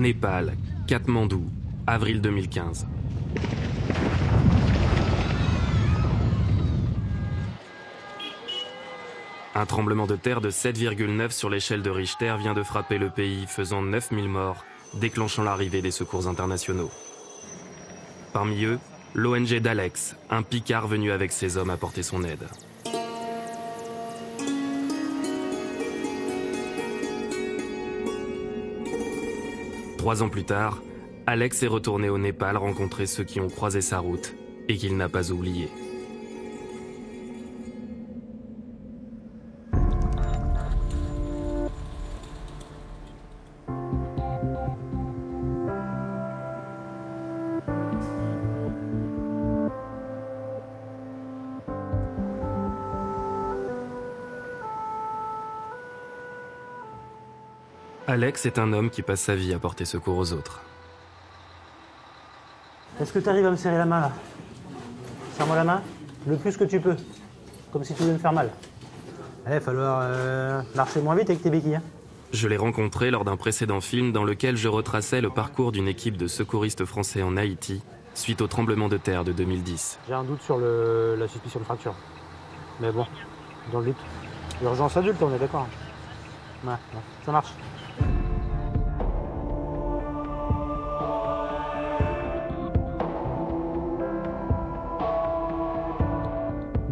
Népal, Katmandou, avril 2015. Un tremblement de terre de 7,9 sur l'échelle de Richter vient de frapper le pays, faisant 9000 morts, déclenchant l'arrivée des secours internationaux. Parmi eux, l'ONG d'Alex, un picard venu avec ses hommes apporter son aide. Trois ans plus tard, Alex est retourné au Népal rencontrer ceux qui ont croisé sa route et qu'il n'a pas oubliés. Alex est un homme qui passe sa vie à porter secours aux autres. Est-ce que tu arrives à me serrer la main là? Serre-moi la main, le plus que tu peux, comme si tu voulais me faire mal. Il va falloir marcher moins vite avec tes béquilles. Hein. Je l'ai rencontré lors d'un précédent film dans lequel je retraçais le parcours d'une équipe de secouristes français en Haïti suite au tremblement de terre de 2010. J'ai un doute sur la suspicion de fracture. Mais bon, dans le doute. Urgence adulte, on est d'accord. Ouais, ça marche.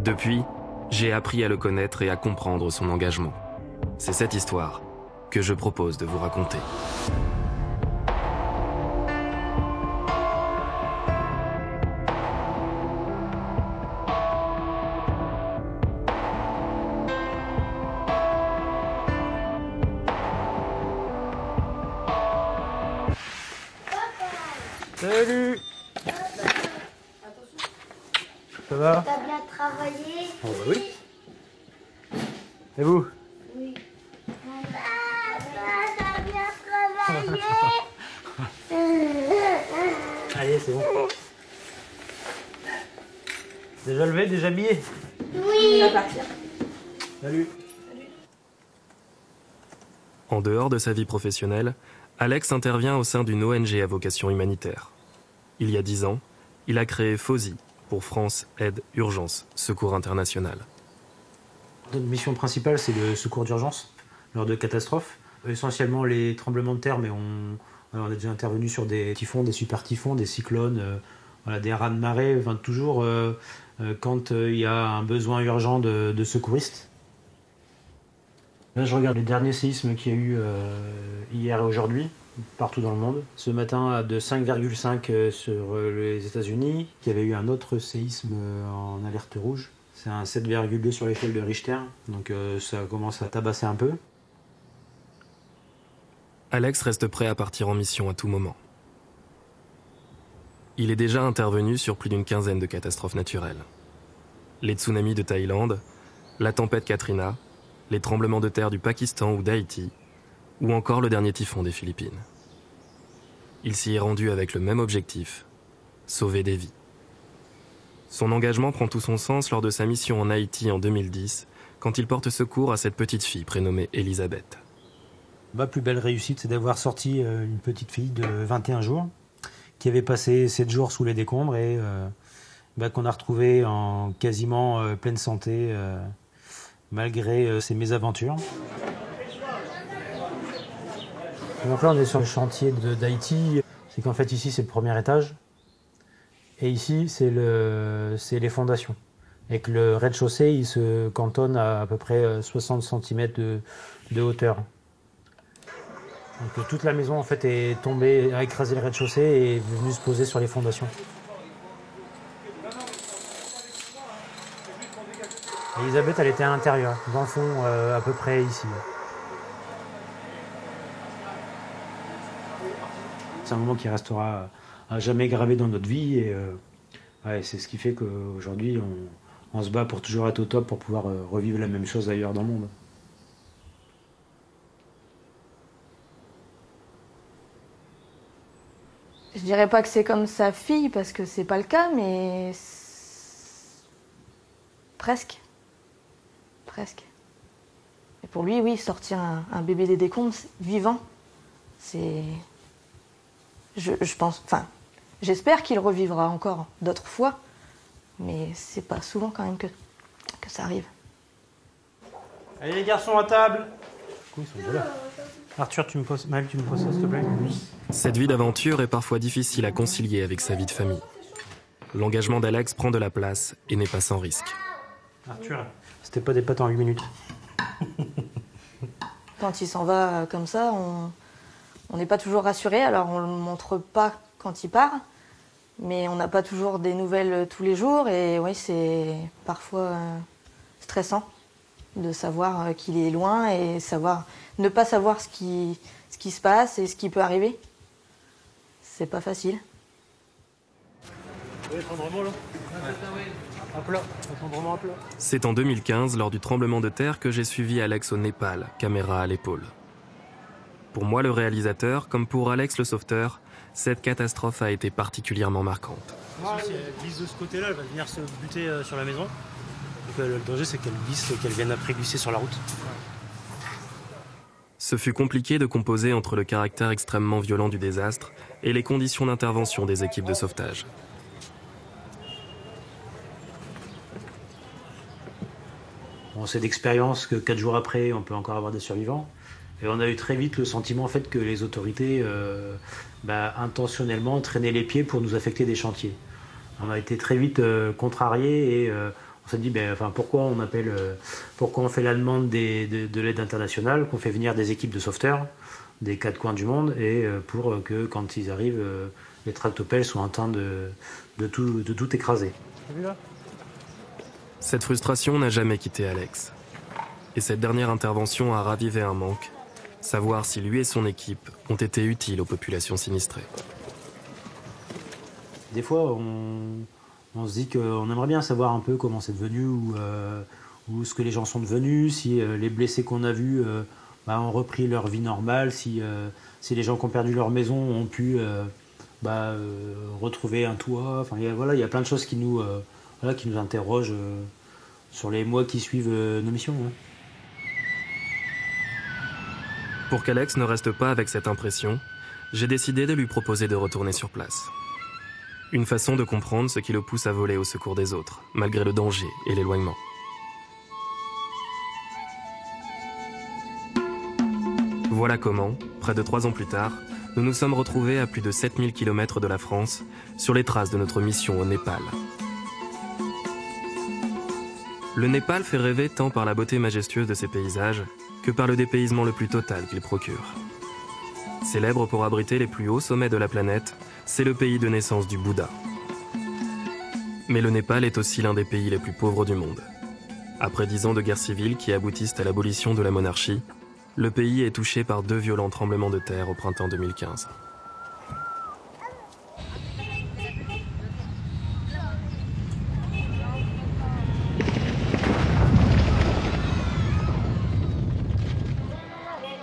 Depuis, j'ai appris à le connaître et à comprendre son engagement. C'est cette histoire que je propose de vous raconter. Salut. Ça va? T'as bien travaillé? Oh bah oui. Et vous? Oui. T'as bien travaillé? Allez, c'est bon. Déjà levé, déjà habillé? Oui. On va partir. Salut. En dehors de sa vie professionnelle, Alex intervient au sein d'une ONG à vocation humanitaire. Il y a 10 ans, il a créé FOSI, pour France Aide Urgence Secours International. Notre mission principale, c'est le secours d'urgence lors de catastrophes. Essentiellement les tremblements de terre, mais on a déjà intervenu sur des typhons, des super typhons, des cyclones, des raz de marée, toujours quand il y a un besoin urgent de secouristes. Là, je regarde les derniers séismes qu'il y a eu hier et aujourd'hui, partout dans le monde. Ce matin, de 5,5 sur les États-Unis. Il y avait eu un autre séisme en alerte rouge. C'est un 7,2 sur l'échelle de Richter, donc ça commence à tabasser un peu. Alex reste prêt à partir en mission à tout moment. Il est déjà intervenu sur plus d'une quinzaine de catastrophes naturelles. Les tsunamis de Thaïlande, la tempête Katrina, les tremblements de terre du Pakistan ou d'Haïti, ou encore le dernier typhon des Philippines. Il s'y est rendu avec le même objectif, sauver des vies. Son engagement prend tout son sens lors de sa mission en Haïti en 2010, quand il porte secours à cette petite fille prénommée Elisabeth. Ma plus belle réussite, c'est d'avoir sorti une petite fille de 21 jours, qui avait passé 7 jours sous les décombres et qu'on a retrouvée en quasiment pleine santé, malgré ses mésaventures. Donc là, on est sur le chantier d'Haïti. C'est qu'en fait, ici, c'est le premier étage. Et ici, c'est les fondations. Et que le rez-de-chaussée, il se cantonne à peu près 60 cm de hauteur. Donc toute la maison, en fait, est tombée, a écrasé le rez-de-chaussée et est venue se poser sur les fondations. Elisabeth, elle était à l'intérieur, dans le fond, à peu près ici. C'est un moment qui restera à jamais gravé dans notre vie et c'est ce qui fait qu'aujourd'hui on se bat pour toujours être au top pour pouvoir revivre la même chose ailleurs dans le monde. Je dirais pas que c'est comme sa fille parce que c'est pas le cas, mais presque. Presque. Et pour lui, oui, sortir un bébé des décombres vivant, c'est Je pense, enfin, j'espère qu'il revivra encore d'autres fois, mais c'est pas souvent quand même que ça arrive. Allez les garçons à table. Ils sont là. Arthur, Maël, tu me poses ça s'il te plaît. Cette vie d'aventure est parfois difficile à concilier avec sa vie de famille. L'engagement d'Alex prend de la place et n'est pas sans risque. Arthur, c'était pas des pâtes en 8 minutes. Quand il s'en va comme ça, on n'est pas toujours rassuré, alors on ne le montre pas quand il part, mais on n'a pas toujours des nouvelles tous les jours, et oui, c'est parfois stressant de savoir qu'il est loin et ne pas savoir ce qui se passe et ce qui peut arriver. C'est pas facile. C'est en 2015, lors du tremblement de terre, que j'ai suivi Alex au Népal, caméra à l'épaule. Pour moi, le réalisateur, comme pour Alex le sauveteur, cette catastrophe a été particulièrement marquante. Si elle glisse de ce côté-là, elle va venir se buter sur la maison. Donc, le danger, c'est qu'elle glisse et qu'elle vienne après glisser sur la route. Ce fut compliqué de composer entre le caractère extrêmement violent du désastre et les conditions d'intervention des équipes de sauvetage. On sait d'expérience que 4 jours après, on peut encore avoir des survivants. Et on a eu très vite le sentiment en fait, que les autorités intentionnellement traînaient les pieds pour nous affecter des chantiers. On a été très vite contrariés et on s'est dit pourquoi on fait la demande de l'aide internationale, qu'on fait venir des équipes de sauveteurs des 4 coins du monde et pour que quand ils arrivent, les tractopelles soient en train de tout écraser. T'as vu là ? Cette frustration n'a jamais quitté Alex. Et cette dernière intervention a ravivé un manque, savoir si lui et son équipe ont été utiles aux populations sinistrées. Des fois, on se dit qu'on aimerait bien savoir un peu comment c'est devenu ou ce que les gens sont devenus, si les blessés qu'on a vus ont repris leur vie normale, si les gens qui ont perdu leur maison ont pu retrouver un toit. Enfin, il y a plein de choses qui nous interrogent sur les mois qui suivent nos missions. Hein. Pour qu'Alex ne reste pas avec cette impression, j'ai décidé de lui proposer de retourner sur place. Une façon de comprendre ce qui le pousse à voler au secours des autres, malgré le danger et l'éloignement. Voilà comment, près de 3 ans plus tard, nous nous sommes retrouvés à plus de 7000 km de la France, sur les traces de notre mission au Népal. Le Népal fait rêver tant par la beauté majestueuse de ses paysages que par le dépaysement le plus total qu'il procure. Célèbre pour abriter les plus hauts sommets de la planète, c'est le pays de naissance du Bouddha. Mais le Népal est aussi l'un des pays les plus pauvres du monde. Après 10 ans de guerre civile qui aboutissent à l'abolition de la monarchie, le pays est touché par 2 violents tremblements de terre au printemps 2015.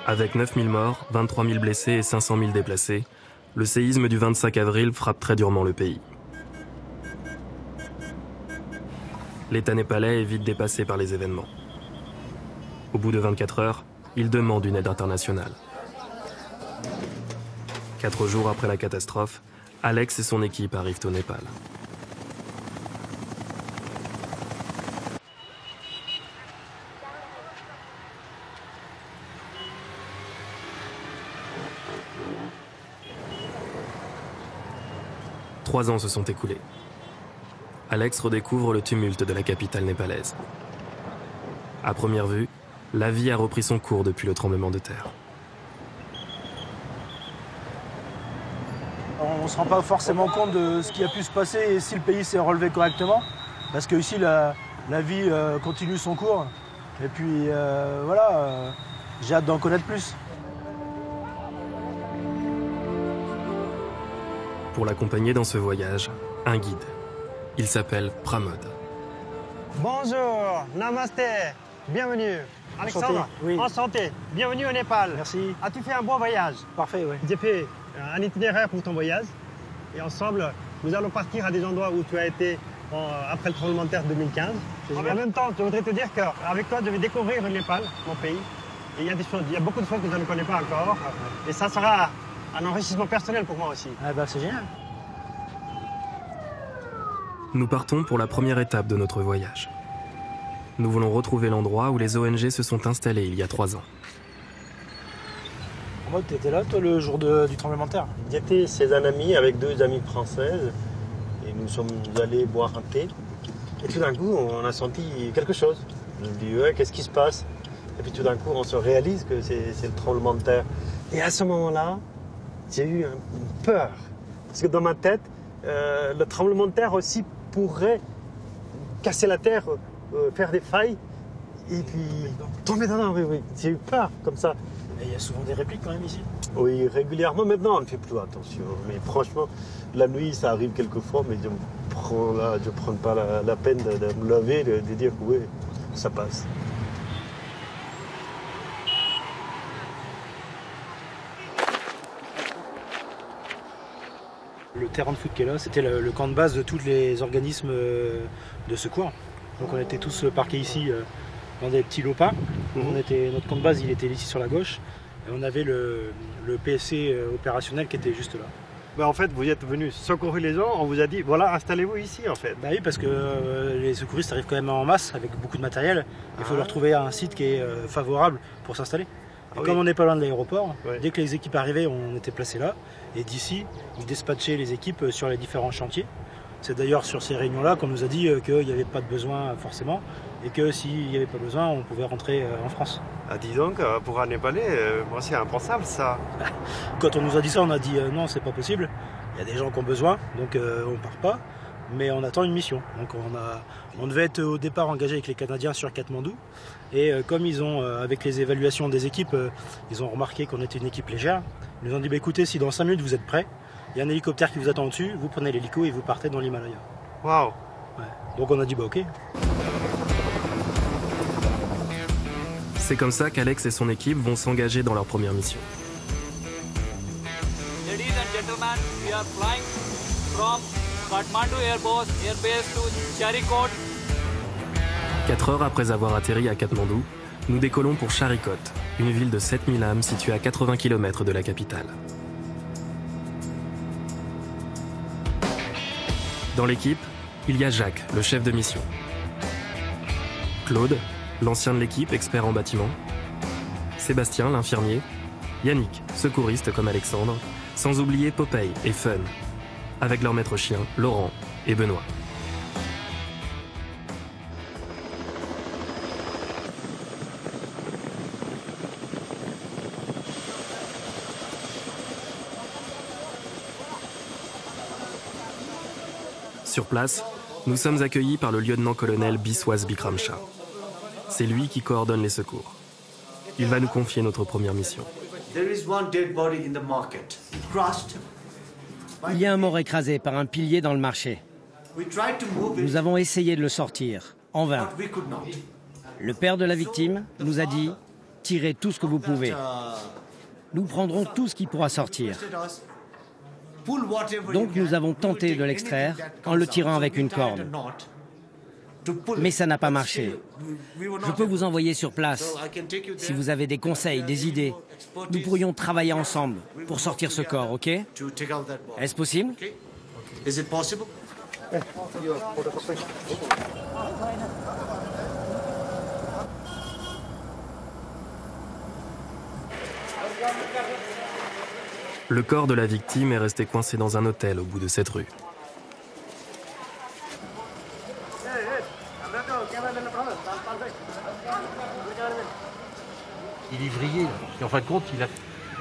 Avec 9000 morts, 23 000 blessés et 500 000 déplacés, le séisme du 25 avril frappe très durement le pays. L'État népalais est vite dépassé par les événements. Au bout de 24 heures, il demande une aide internationale. 4 jours après la catastrophe, Alex et son équipe arrivent au Népal. Trois ans se sont écoulés. Alex redécouvre le tumulte de la capitale népalaise. À première vue, la vie a repris son cours depuis le tremblement de terre. On ne se rend pas forcément compte de ce qui a pu se passer et si le pays s'est relevé correctement. Parce que ici, la vie continue son cours. Et puis j'ai hâte d'en connaître plus. Pour l'accompagner dans ce voyage, un guide. Il s'appelle Pramod. Bonjour, namasté, bienvenue. Alexandre, oui. Enchanté, bienvenue au Népal. Merci. As-tu fait un bon voyage? Parfait, oui. J'ai fait un itinéraire pour ton voyage. Et ensemble, nous allons partir à des endroits où tu as été après le tremblement de terre 2015. En même temps, je voudrais te dire qu'avec toi, je vais découvrir le Népal, mon pays. Et il y a beaucoup de choses que je ne connais pas encore. Et ça sera un enrichissement personnel pour moi aussi. Ah bah c'est génial. Nous partons pour la première étape de notre voyage. Nous voulons retrouver l'endroit où les ONG se sont installés il y a 3 ans. Moi, tu étais là, toi, le jour du tremblement de terre? J'étais chez un ami avec 2 amies françaises et nous sommes allés boire un thé. Et tout d'un coup, on a senti quelque chose. Je me dis, ouais, qu'est-ce qui se passe? Et puis tout d'un coup, on se réalise que c'est le tremblement de terre. Et à ce moment-là, j'ai eu une peur. Parce que dans ma tête, le tremblement de terre aussi pourrait casser la terre, faire des failles et puis tomber dedans. Oui, oui. J'ai eu peur comme ça. Et il y a souvent des répliques quand même ici? Oui, régulièrement. Maintenant, on ne fait plus attention. Mais franchement, la nuit, ça arrive quelquefois, mais je ne prends pas la peine de me lever, de dire que oui, ça passe. Le terrain de foot qui est là, c'était le camp de base de tous les organismes de secours. Donc on était tous parqués ici dans des petits lopins. Notre camp de base, il était ici sur la gauche. Et on avait le PSC opérationnel qui était juste là. Ben en fait, vous êtes venus secourir les gens, on vous a dit, voilà, installez-vous ici en fait. Bah oui, parce que les secouristes arrivent quand même en masse avec beaucoup de matériel. Il faut leur trouver un site qui est favorable pour s'installer. Et comme on n'est pas loin de l'aéroport, dès que les équipes arrivaient, on était placés là. Et d'ici, ils dispatchaient les équipes sur les différents chantiers. C'est d'ailleurs sur ces réunions-là qu'on nous a dit qu'il n'y avait pas de besoin forcément et que s'il n'y avait pas besoin, on pouvait rentrer en France. Ah, dis donc, pour un Népalais, moi c'est impensable ça. Quand on nous a dit ça, on a dit non, c'est pas possible. Il y a des gens qui ont besoin, donc on part pas. Mais on attend une mission. Donc on devait être au départ engagé avec les Canadiens sur Katmandou. Et comme ils ont, avec les évaluations des équipes, ils ont remarqué qu'on était une équipe légère. Ils nous ont dit, bah, écoutez, si dans 5 minutes vous êtes prêts, il y a un hélicoptère qui vous attend au-dessus, vous prenez l'hélico et vous partez dans l'Himalaya. Waouh. Ouais. Donc on a dit, bah ok. C'est comme ça qu'Alex et son équipe vont s'engager dans leur première mission. Ladies and gentlemen, we are flying from Kathmandu Airbase to Charikot. 4 heures après avoir atterri à Katmandou, nous décollons pour Charikot, une ville de 7000 âmes située à 80 km de la capitale. Dans l'équipe, il y a Jacques, le chef de mission. Claude, l'ancien de l'équipe, expert en bâtiment. Sébastien, l'infirmier. Yannick, secouriste comme Alexandre. Sans oublier Popeye et Fun, avec leur maître chien, Laurent et Benoît. Sur place, nous sommes accueillis par le lieutenant-colonel Biswas Bikramsha. C'est lui qui coordonne les secours. Il va nous confier notre première mission. Il y a un mort écrasé par un pilier dans le marché. Nous avons essayé de le sortir, en vain. Le père de la victime nous a dit « Tirez tout ce que vous pouvez. Nous prendrons tout ce qui pourra sortir. » Donc nous avons tenté de l'extraire en le tirant avec une corde. Mais ça n'a pas marché. Je peux vous envoyer sur place. Si vous avez des conseils, des idées, nous pourrions travailler ensemble pour sortir ce corps, ok? Est-ce possible? Le corps de la victime est resté coincé dans un hôtel au bout de cette rue. Il est vrillé, et en fin de compte, il a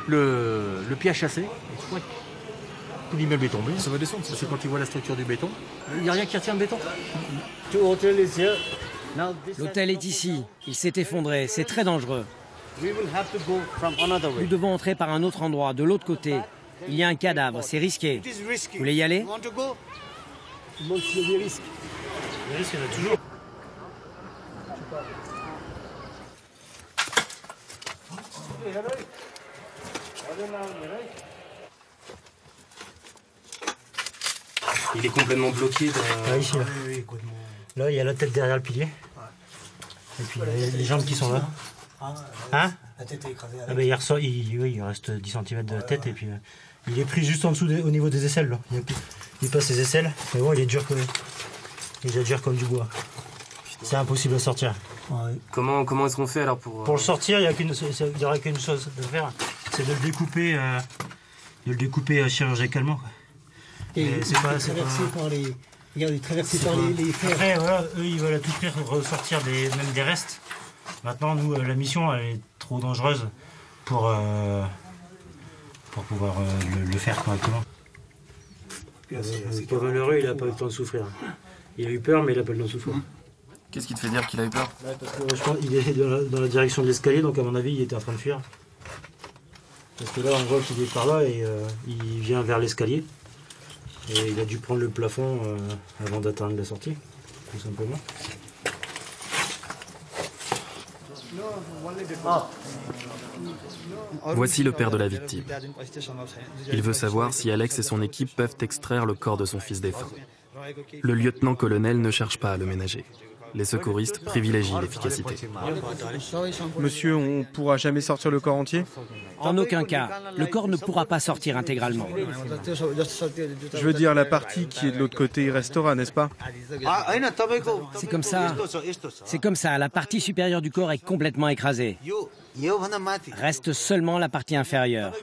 le pied à chasser. Tout l'immeuble est tombé. Ça va descendre. Parce que quand tu vois la structure du béton, il n'y a rien qui retient le béton. L'hôtel est ici. Il s'est effondré. C'est très dangereux. Nous devons entrer par un autre endroit, de l'autre côté. Il y a un cadavre, c'est risqué. Vous voulez y aller? Les risques, il y en a toujours. Il est complètement bloqué dans... Ici, là. Là, il y a la tête derrière le pilier. Et puis, il y a les jambes qui sont là. Hein? La tête est écrasée. Ah bah, il reste 10 cm de la tête et puis il est pris juste en dessous au niveau des aisselles. Là. Il passe les aisselles, mais bon, il est dur comme du bois. C'est impossible à sortir. Ouais. Comment est-ce qu'on fait alors pour le sortir, il n'y aurait qu'une chose à faire, c'est de le découper chirurgicalement. Quoi. Et c'est traversé par les... Regarde, il est traversé par les fers. Après, voilà, eux, ils veulent à tout prix ressortir même des restes. Maintenant, nous, la mission, elle est trop dangereuse pour pouvoir le faire correctement. Pour malheureux, il n'a pas eu le temps de souffrir. Il a eu peur, mais il n'a pas eu le temps de souffrir. Qu'est-ce qui te fait dire qu'il a eu peur? Parce que, je pense qu'il est dans la direction de l'escalier, donc à mon avis, il était en train de fuir. Parce que là, on voit qu'il est par là et il vient vers l'escalier. Et il a dû prendre le plafond avant d'atteindre la sortie, tout simplement. Voici le père de la victime. Il veut savoir si Alex et son équipe peuvent extraire le corps de son fils défunt. Le lieutenant-colonel ne cherche pas à le ménager. Les secouristes privilégient l'efficacité. Monsieur, on ne pourra jamais sortir le corps entier? En aucun cas. Le corps ne pourra pas sortir intégralement. Je veux dire, la partie qui est de l'autre côté, il restera, n'est-ce pas? C'est comme ça. C'est comme ça. La partie supérieure du corps est complètement écrasée. Reste seulement la partie inférieure.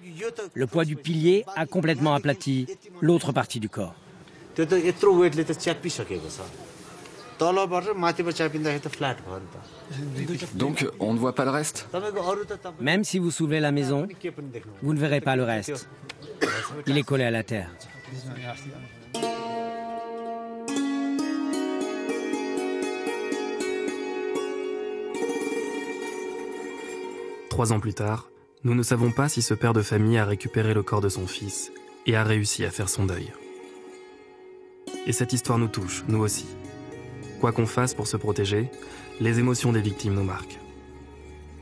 Le poids du pilier a complètement aplati l'autre partie du corps. Donc, on ne voit pas le reste? Même si vous soulevez la maison, vous ne verrez pas le reste. Il est collé à la terre. Trois ans plus tard, nous ne savons pas si ce père de famille a récupéré le corps de son fils et a réussi à faire son deuil. Et cette histoire nous touche, nous aussi. Quoi qu'on fasse pour se protéger, les émotions des victimes nous marquent.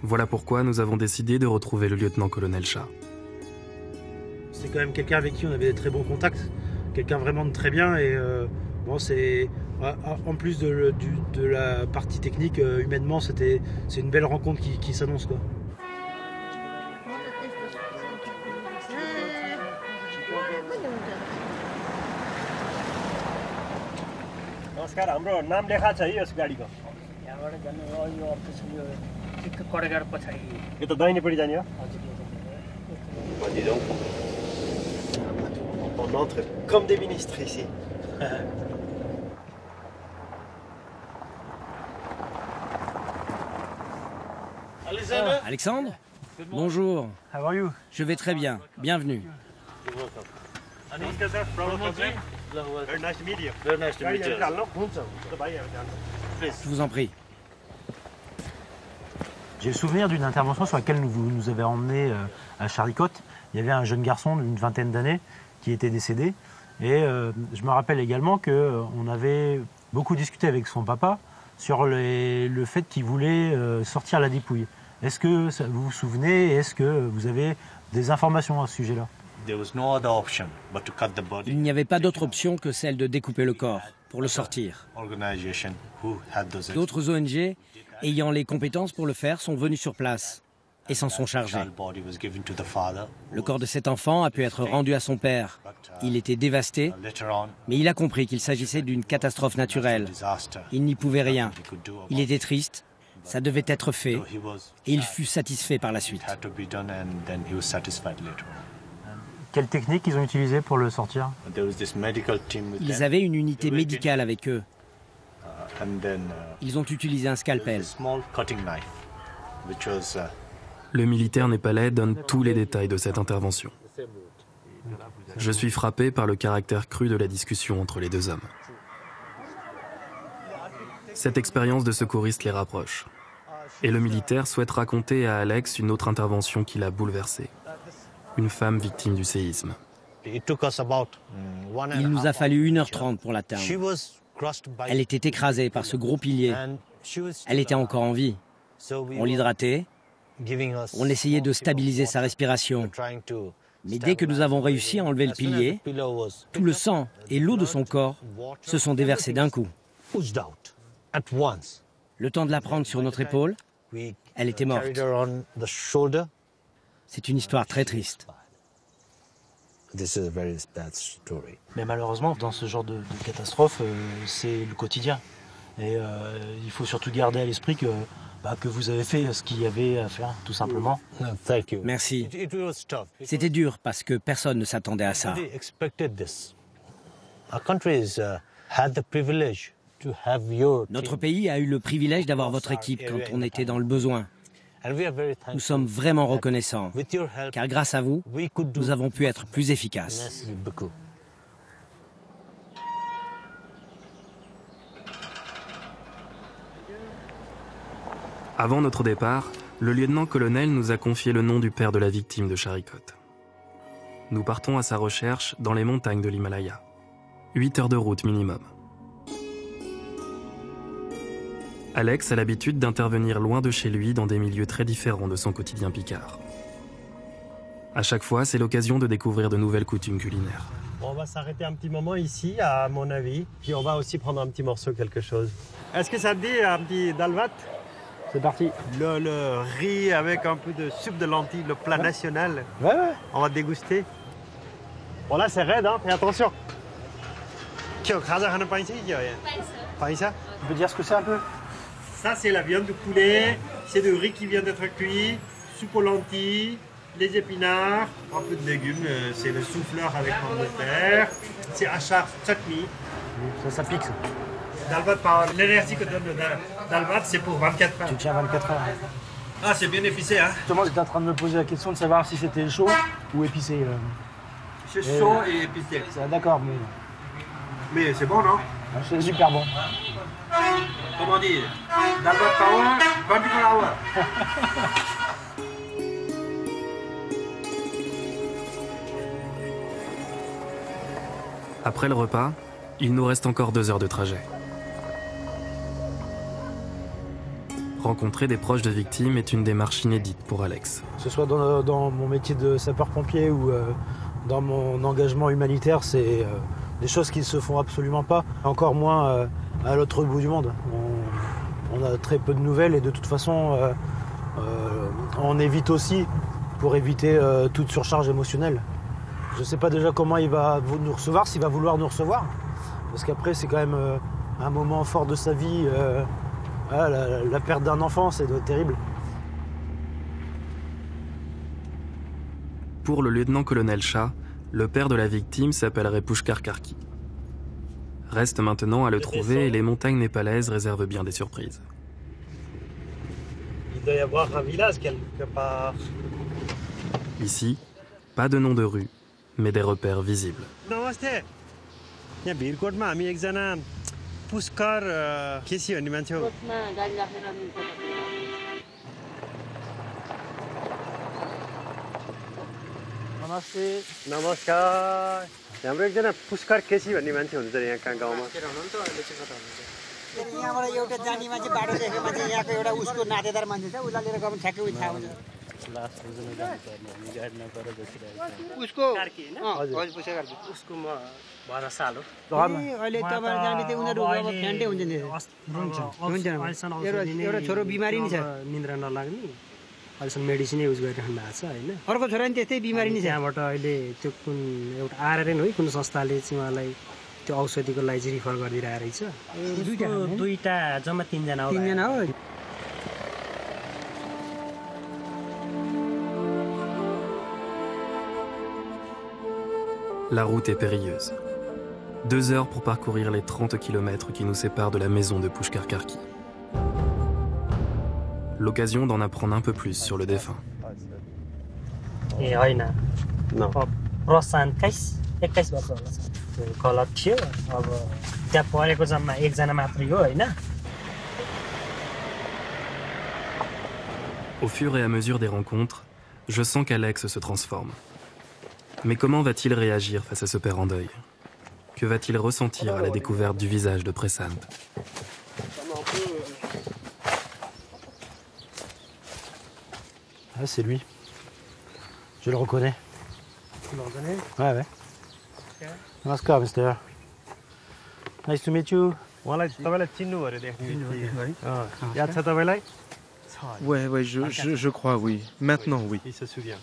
Voilà pourquoi nous avons décidé de retrouver le lieutenant-colonel Shah. C'est quand même quelqu'un avec qui on avait des très bons contacts, quelqu'un vraiment de très bien et bon, c'est en plus de la partie technique, humainement, c'est une belle rencontre qui s'annonce quoi. नमस्कार हाम्रो नाम लेखा छ है यस गाडीको यो त दाहिनेपट्टि जाने हो On entre comme des ministres ici. Alexandre? Bonjour. How are you? Je vais très bien. Bienvenue. Very nice to meet you. Very nice to meet you. Je vous en prie. J'ai le souvenir d'une intervention sur laquelle vous nous avez emmenés à Charicot. Il y avait un jeune garçon d'une vingtaine d'années qui était décédé. Et je me rappelle également qu'on avait beaucoup discuté avec son papa sur le fait qu'il voulait sortir la dépouille. Est-ce que vous vous souvenez? Est-ce que vous avez des informations à ce sujet-là? Il n'y avait pas d'autre option que celle de découper le corps pour le sortir. D'autres ONG ayant les compétences pour le faire sont venus sur place et s'en sont chargés. Le corps de cet enfant a pu être rendu à son père. Il était dévasté, mais il a compris qu'il s'agissait d'une catastrophe naturelle. Il n'y pouvait rien. Il était triste, ça devait être fait, et il fut satisfait par la suite. Quelle technique ils ont utilisée pour le sortir? Ils avaient une unité médicale avec eux. Ils ont utilisé un scalpel. Le militaire népalais donne tous les détails de cette intervention. Je suis frappé par le caractère cru de la discussion entre les deux hommes. Cette expérience de secouriste les rapproche. Et le militaire souhaite raconter à Alex une autre intervention qui l'a bouleversé. Une femme victime du séisme. Il nous a fallu 1h30 pour l'atteindre. Elle était écrasée par ce gros pilier. Elle était encore en vie. On l'hydratait. On essayait de stabiliser sa respiration. Mais dès que nous avons réussi à enlever le pilier, tout le sang et l'eau de son corps se sont déversés d'un coup. Le temps de la prendre sur notre épaule, Elle était morte. C'est une histoire très triste. Mais malheureusement, dans ce genre de catastrophe, c'est le quotidien. Et il faut surtout garder à l'esprit que vous avez fait ce qu'il y avait à faire, tout simplement. Merci. C'était dur parce que personne ne s'attendait à ça. Notre pays a eu le privilège d'avoir votre équipe quand on était dans le besoin. Nous sommes vraiment reconnaissants, car grâce à vous, nous avons pu être plus efficaces. Avant notre départ, le lieutenant-colonel nous a confié le nom du père de la victime de Charikot. Nous partons à sa recherche dans les montagnes de l'Himalaya. 8 heures de route minimum. Alex a l'habitude d'intervenir loin de chez lui dans des milieux très différents de son quotidien picard. À chaque fois, c'est l'occasion de découvrir de nouvelles coutumes culinaires. Bon, on va s'arrêter un petit moment ici, à mon avis, puis on va aussi prendre un petit morceau, quelque chose. Est-ce que ça te dit un petit dalvat? C'est parti. Le riz avec un peu de soupe de lentilles, le plat national. Ouais. On va déguster. Bon là c'est raide, hein, fais attention. Tu peux dire ce que c'est un peu? Ça c'est la viande de poulet, c'est du riz qui vient d'être cuit, soupe aux lentilles, les épinards, un peu de légumes, c'est le souffleur avec pomme de terre, c'est achar chutney. Ça pique ça. Dalvat, l'énergie que donne le dalvat, c'est pour 24 heures. Tu tiens 24 heures. Ah, c'est bien épicé, hein? Justement, j'étais en train de me poser la question de savoir si c'était chaud ou épicé. C'est chaud et épicé. D'accord, mais c'est bon, non? C'est super bon. Comment dire? Dalvat power, 24 hours. Après le repas, il nous reste encore 2 heures de trajet. Rencontrer des proches de victimes est une démarche inédite pour Alex. Que ce soit dans mon métier de sapeur-pompier ou dans mon engagement humanitaire, c'est des choses qui ne se font absolument pas, encore moins à l'autre bout du monde. On a très peu de nouvelles et de toute façon, on évite aussi pour éviter toute surcharge émotionnelle. Je ne sais pas déjà comment il va nous recevoir, s'il va vouloir nous recevoir, parce qu'après c'est quand même un moment fort de sa vie. La perte d'un enfant, c'est terrible. Pour le lieutenant-colonel Shah, le père de la victime s'appellerait Pushkar Karki. Reste maintenant à le trouver et les montagnes népalaises réservent bien des surprises. Il doit y avoir un village quelque part. Ici, pas de nom de rue, mais des repères visibles. Namaste. यहाँ भिरकोटमा हामी एकजना पुष्कर केसी भन्ने मान्छे हो नमस्कार हाम्रो एकजना पुष्कर केसी भन्ने मान्छे हुनुहुन्छ यहाँ कहाँ गाउँमा यहाँबाट एउटा जानी मान्छे बाटो देखेको मान्छे यहाँको एउटा उसको नातेदार मान्छे छ उसलाई लिएर गयो ठ्याक्कै थाहा हुन्छ उसको उसको म भरोसा हालो अहिले तपाईहरु जाने त्यो उनीहरु अब फ्यान्टै हुन्छ नि हुन्छ एउटा छोरो बिमारी नि छ निन्द्रा नलाग्ने अहिलेसम्म मेडिसिनै युज गरिराख्नु भएको छ होइन अर्को छोरा नि त्यस्तै बिमारी नि छ त्यहाँबाट अहिले त्यो कुन एउटा आरआरएन है कुन संस्थाले चाहिँ उहाँलाई त्यो औषधिको लागि चाहिँ रिफर गरिदिरहेको रहेछ दुईटा जम्मा तीनजना हो La route est périlleuse. 2 heures pour parcourir les 30 km qui nous séparent de la maison de Pushkar Karki. L'occasion d'en apprendre un peu plus sur le défunt. ए होइन प्रशान्त 21 वर्ष होला गलत थियो अब त्यहाँ परेको जम्मा एकजना मात्रै हो होइन Au fur et à mesure des rencontres, je sens qu'Alex se transforme. Mais comment va-t-il réagir face à ce père en deuil? Que va-t-il ressentir à la découverte du visage de Pressant? Ah, c'est lui. Je le reconnais. Tu le reconnais? Ouais. Namaskar, mister. Nice to meet you. उहाँलाई तपाईलाई चिन्नु पर्यो याद छ तपाईलाई Ouais, je crois, oui. Maintenant, oui. Il se souvient.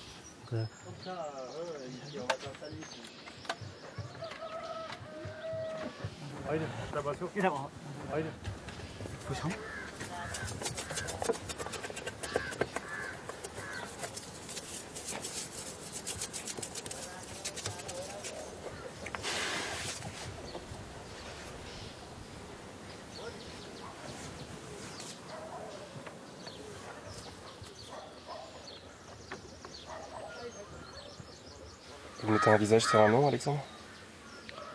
Vous mettez un visage sur un nom, Alexandre?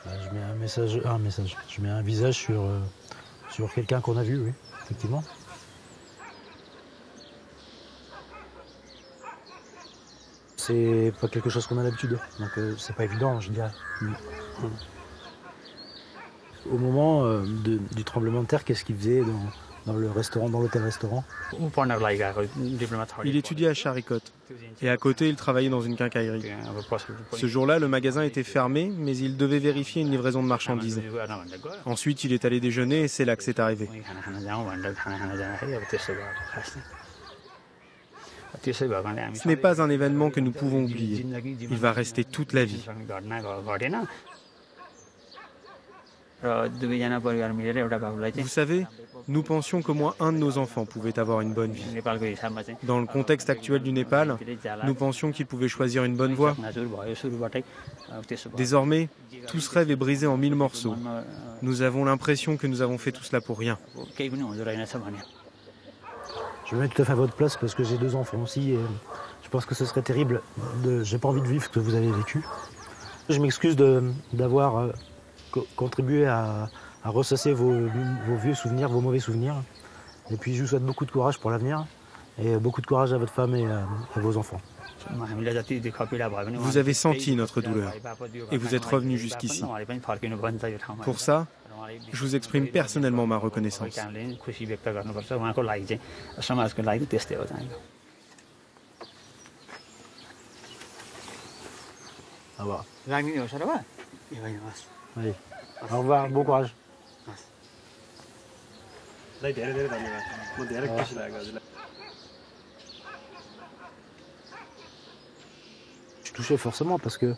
Je mets un message. Je mets un visage sur quelqu'un qu'on a vu, oui, effectivement. C'est pas quelque chose qu'on a l'habitude, donc c'est pas évident, je dirais. Au moment du tremblement de terre, qu'est-ce qu'il faisait dans le restaurant, dans l'hôtel-restaurant? Il étudiait à Charicot. Et à côté, il travaillait dans une quincaillerie. Ce jour-là, le magasin était fermé, mais il devait vérifier une livraison de marchandises. Ensuite, il est allé déjeuner et c'est là que c'est arrivé. Ce n'est pas un événement que nous pouvons oublier. Il va rester toute la vie. Vous savez, nous pensions qu'au moins un de nos enfants pouvait avoir une bonne vie. Dans le contexte actuel du Népal, nous pensions qu'il pouvait choisir une bonne voie. Désormais, tout ce rêve est brisé en 1000 morceaux. Nous avons l'impression que nous avons fait tout cela pour rien. Je me mets tout à fait à votre place parce que j'ai 2 enfants aussi et je pense que ce serait terrible. J'ai pas envie de vivre ce que vous avez vécu. Je m'excuse d'avoir contribué à ressasser vos vieux souvenirs, vos mauvais souvenirs. Et puis je vous souhaite beaucoup de courage pour l'avenir et beaucoup de courage à votre femme et à vos enfants. Vous avez senti notre douleur et vous êtes revenu jusqu'ici. Pour ça, je vous exprime personnellement ma reconnaissance. Au revoir. Allez. Au revoir, bon courage. Je suis touché forcément parce que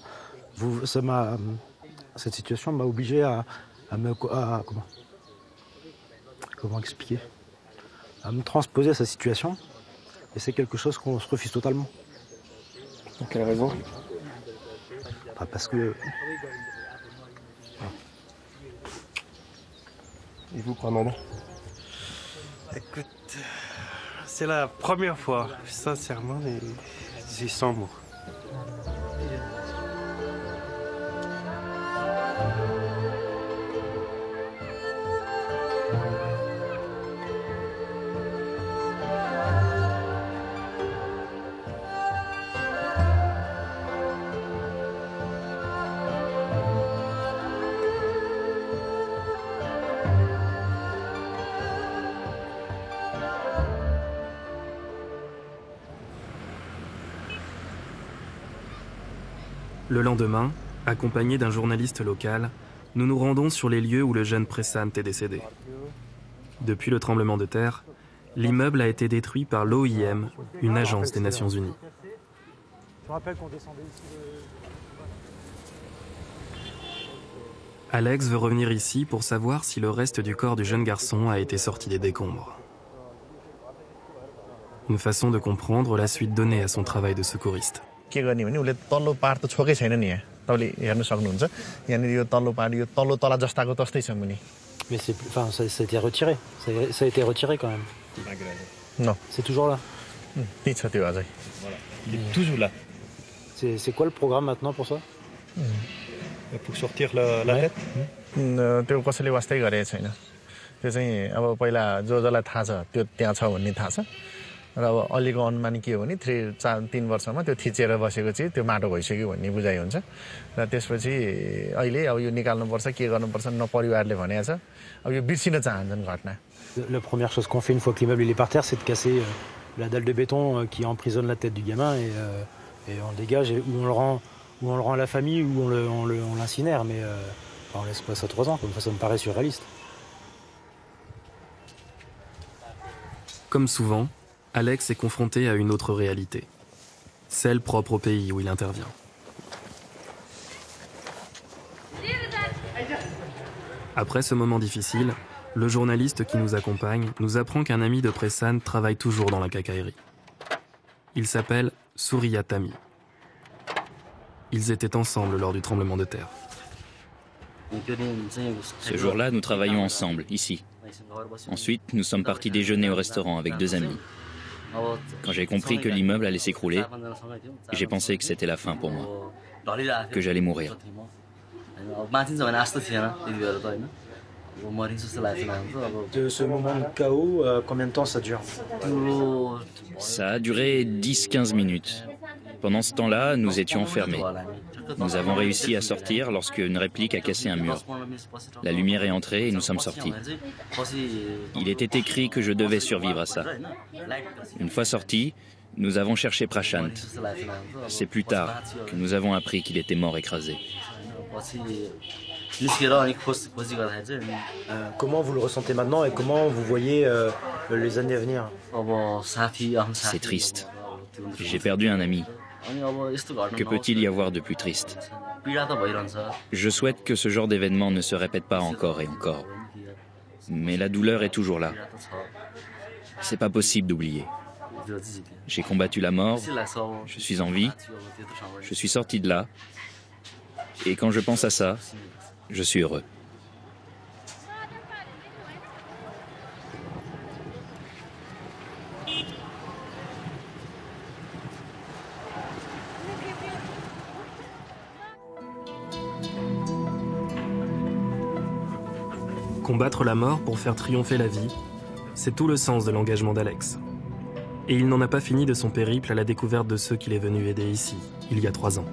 cette situation m'a obligé à comment expliquer, à me transposer à sa situation, et c'est quelque chose qu'on se refuse totalement. Pour quelle raison? Parce que... Et vous, Pramod? Écoute, c'est la première fois, sincèrement, et j'ai 100 mots. Le lendemain, accompagné d'un journaliste local, nous nous rendons sur les lieux où le jeune Pressant est décédé. Depuis le tremblement de terre, l'immeuble a été détruit par l'OIM, une agence des Nations Unies. Je rappelle qu'on descendait ici Alex veut revenir ici pour savoir si le reste du corps du jeune garçon a été sorti des décombres. Une façon de comprendre la suite donnée à son travail de secouriste. के गर्ने भने उले तल्लो पार त छोकै छैन नि यहाँ तपाईले हेर्न सक्नुहुन्छ यहाँनिर यो तल्लो पार यो तल्लो तला जस्ताको तस्तै छ मुनि Mais ça a été retiré. Ça a été retiré quand même. Non. C'est toujours là. त्यही छ त्यो अझै Voilà. Il est toujours là. C'est quoi le programme maintenant pour ça? Pour sortir la tête? त्यो कसैले वास्तै गरेको छैन त्यो चाहिँ अब पहिला जसलाई थाहा छ त्यो त्यहाँ छ भन्ने थाहा छ र अब अहिलेको अनुमान के हो भने 3 वर्षमा त्यो थिचेर बसेको चाहिँ त्यो माटो भइसक्यो भन्ने बुझाइ हुन्छ र त्यसपछि अहिले अब यो निकाल्नुपर्छ के गर्नुपर्छ न परिवारले भनेको छ अब यो बिर्सिन चाहन्छन् घटना. La première chose qu'on fait une fois que l'immeuble est par terre, c'est de casser la dalle de béton qui emprisonne la tête du gamin et on le dégage ou on le rend à la famille ou on l'incinère, mais on laisse pas ça 3 ans, comme ça me paraît surréaliste. Comme souvent, Alex est confronté à une autre réalité, celle propre au pays où il intervient. Après ce moment difficile, le journaliste qui nous accompagne nous apprend qu'un ami de Pressan travaille toujours dans la quincaillerie. Il s'appelle Surya Tami. Ils étaient ensemble lors du tremblement de terre. Ce jour-là, nous travaillions ensemble, ici. Ensuite, nous sommes partis déjeuner au restaurant avec 2 amis. Quand j'ai compris que l'immeuble allait s'écrouler, j'ai pensé que c'était la fin pour moi, que j'allais mourir. De ce moment de chaos, combien de temps ça dure? Ça a duré 10-15 minutes. Pendant ce temps-là, nous étions enfermés. Nous avons réussi à sortir lorsque une réplique a cassé un mur. La lumière est entrée et nous sommes sortis. Il était écrit que je devais survivre à ça. Une fois sortis, nous avons cherché Prashant. C'est plus tard que nous avons appris qu'il était mort écrasé. Comment vous le ressentez maintenant et comment vous voyez les années à venir? C'est triste. J'ai perdu un ami. Que peut-il y avoir de plus triste? Je souhaite que ce genre d'événement ne se répète pas encore et encore. Mais la douleur est toujours là. C'est pas possible d'oublier. J'ai combattu la mort, je suis en vie, je suis sorti de là. Et quand je pense à ça, je suis heureux. Combattre la mort pour faire triompher la vie, c'est tout le sens de l'engagement d'Alex. Et il n'en a pas fini de son périple à la découverte de ceux qu'il est venu aider ici, il y a 3 ans.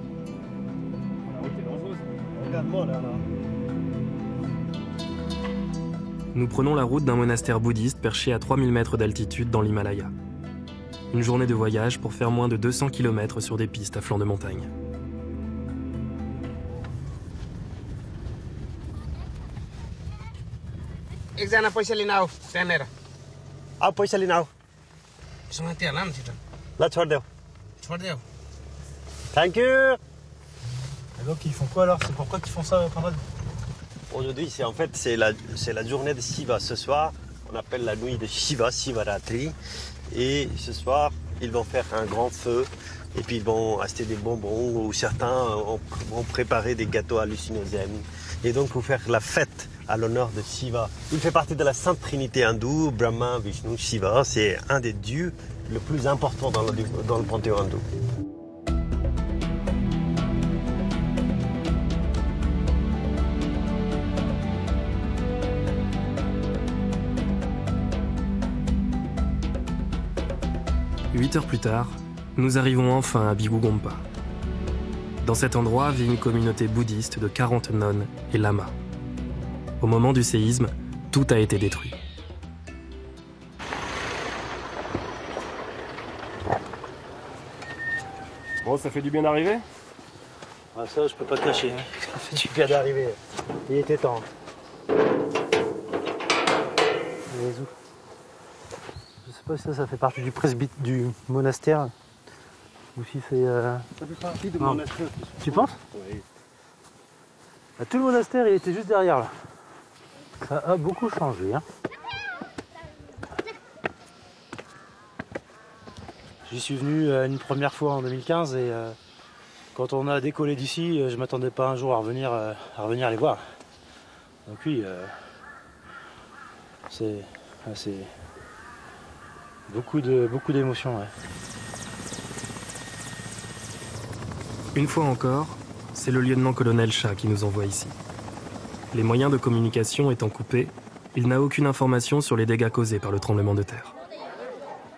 Nous prenons la route d'un monastère bouddhiste perché à 3000 mètres d'altitude dans l'Himalaya. Une journée de voyage pour faire moins de 200 km sur des pistes à flanc de montagne. एकजना पैसा लिन आऊ त्यहाँनिर आओ पैसा लिन आओ सँग त्यहाँ लाम छिटो Là, छोडिदेऊ Thank you. Et donc ils font quoi alors? C'est pourquoi qu'ils font ça, Pramod? Aujourd'hui, c'est la journée de Shiva. Ce soir, on appelle la nuit de Shiva, Shivaratri. Et ce soir, ils vont faire un grand feu. Et puis ils vont acheter des bonbons ou certains vont préparer des gâteaux hallucinogènes. Et donc pour faire la fête à l'honneur de Shiva. Il fait partie de la Sainte Trinité hindoue, Brahma, Vishnu, Shiva. C'est un des dieux le plus important dans le panthéon hindou. Huit heures plus tard, nous arrivons enfin à Bhikkhu Gompa. Dans cet endroit vit une communauté bouddhiste de 40 nonnes et lamas. Au moment du séisme, tout a été détruit. Bon, ça fait du bien d'arriver? Ah, ça, je peux pas cacher. Ça fait du bien d'arriver. Il était temps. Je sais pas si ça fait partie du presbytère du monastère ou si c'est. Ça fait partie du monastère. Tu penses? Oui. Bah, tout le monastère, il était juste derrière là. Ça a beaucoup changé. Hein. J'y suis venu une première fois en 2015 et quand on a décollé d'ici, je m'attendais pas un jour à revenir les voir. Donc oui, c'est beaucoup d'émotions. Ouais. Une fois encore, c'est le lieutenant-colonel Shah qui nous envoie ici. Les moyens de communication étant coupés, il n'a aucune information sur les dégâts causés par le tremblement de terre.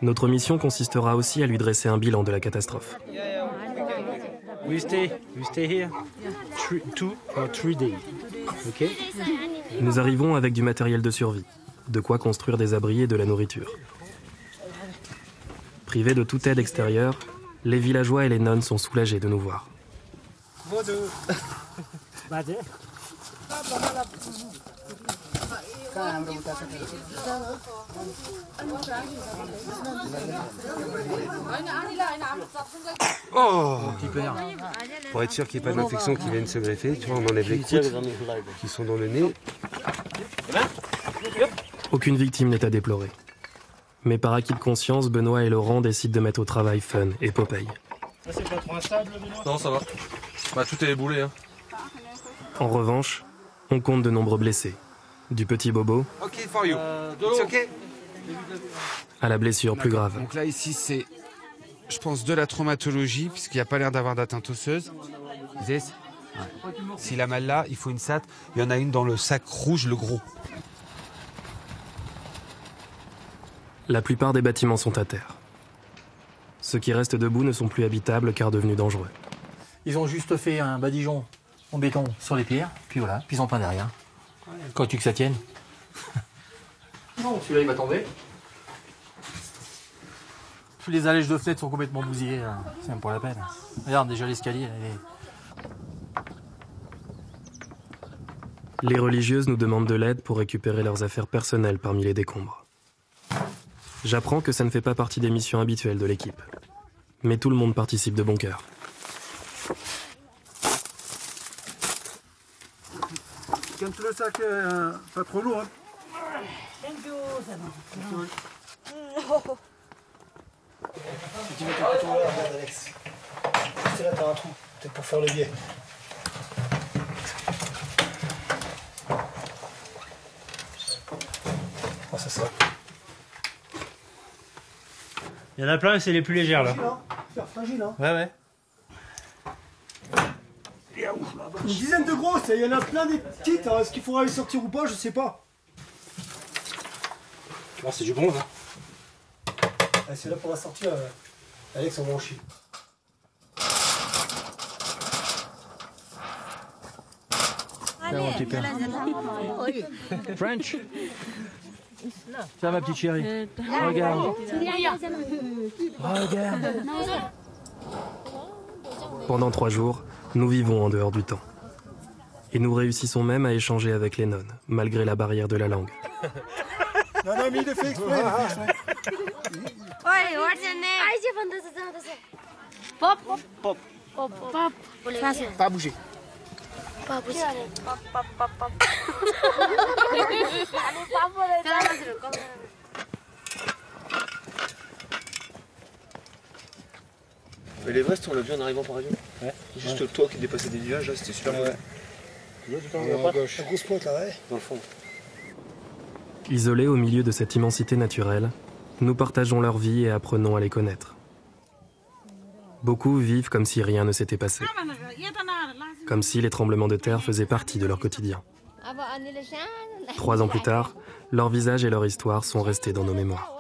Notre mission consistera aussi à lui dresser un bilan de la catastrophe. We stay here 2 or 3 days. Okay? Nous arrivons avec du matériel de survie, de quoi construire des abris et de la nourriture. Privés de toute aide extérieure, les villageois et les nonnes sont soulagés de nous voir. Oh, petit père. Pour être sûr qu'il n'y ait pas d'infection qui vienne se greffer, tu vois, on enlève les croûtes qui sont dans le nez. Aucune victime n'est à déplorer. Mais par acquis de conscience, Benoît et Laurent décident de mettre au travail Fun et Popeye. C'est pas trop instable, Benoît? Non, ça va. Bah, tout est éboulé. Hein. En revanche, on compte de nombreux blessés. Du petit Bobo Ok, for you. It's ok. À la blessure plus grave. Donc là, ici, c'est, je pense, de la traumatologie, puisqu'il n'y a pas l'air d'avoir d'atteinte osseuse. This. Ouais. S'il a mal là, il faut une SAT. Il y en a une dans le sac rouge, le gros. La plupart des bâtiments sont à terre. Ceux qui restent debout ne sont plus habitables car devenus dangereux. Ils ont juste fait un badigeon en béton sur les pierres, puis voilà, puis ils ont peint derrière. Quand tu que ça tienne. Non, celui-là il va tomber. Tous les allèges de fenêtres sont complètement bousillés, là. C'est même pas la peine. Regarde déjà l'escalier. Les religieuses nous demandent de l'aide pour récupérer leurs affaires personnelles parmi les décombres. J'apprends que ça ne fait pas partie des missions habituelles de l'équipe. Mais tout le monde participe de bon cœur. Calme-toi le sac, pas trop lourd. Hein. Si tu mets ton couteau là, regarde Alex. C'est là, t'as un trou, peut-être pour faire le biais. Oh, c'est ça. Il y en a plein, c'est les plus légères là. Faire fragile, hein. Ouais, ouais. Une dizaine de grosses, il y en a plein des petites. Est-ce qu'il faudra les sortir ou pas, je sais pas. Bon, c'est du bronze. C'est là pour la sortir. Alex, on va en chier. French. Tiens ma petite chérie. Regarde. Regarde. Pendant 3 jours, nous vivons en dehors du temps. Et nous réussissons même à échanger avec les nonnes, malgré la barrière de la langue. Non, non, mais il le fait exprès. Oi, what's your name? Pop. Pop. Pop. Pop. Pas bouger. Pas bouger. Mais l'Everest, on l'a vu en arrivant par avion. Ouais. Juste le toit qui dépassait des nuages, là, c'était super beau. La grosse pointe là, ouais. Dans le fond. Isolés au milieu de cette immensité naturelle, nous partageons leur vie et apprenons à les connaître. Beaucoup vivent comme si rien ne s'était passé. Comme si les tremblements de terre faisaient partie de leur quotidien. 3 ans plus tard, leurs visages et leur histoire sont restés dans nos mémoires.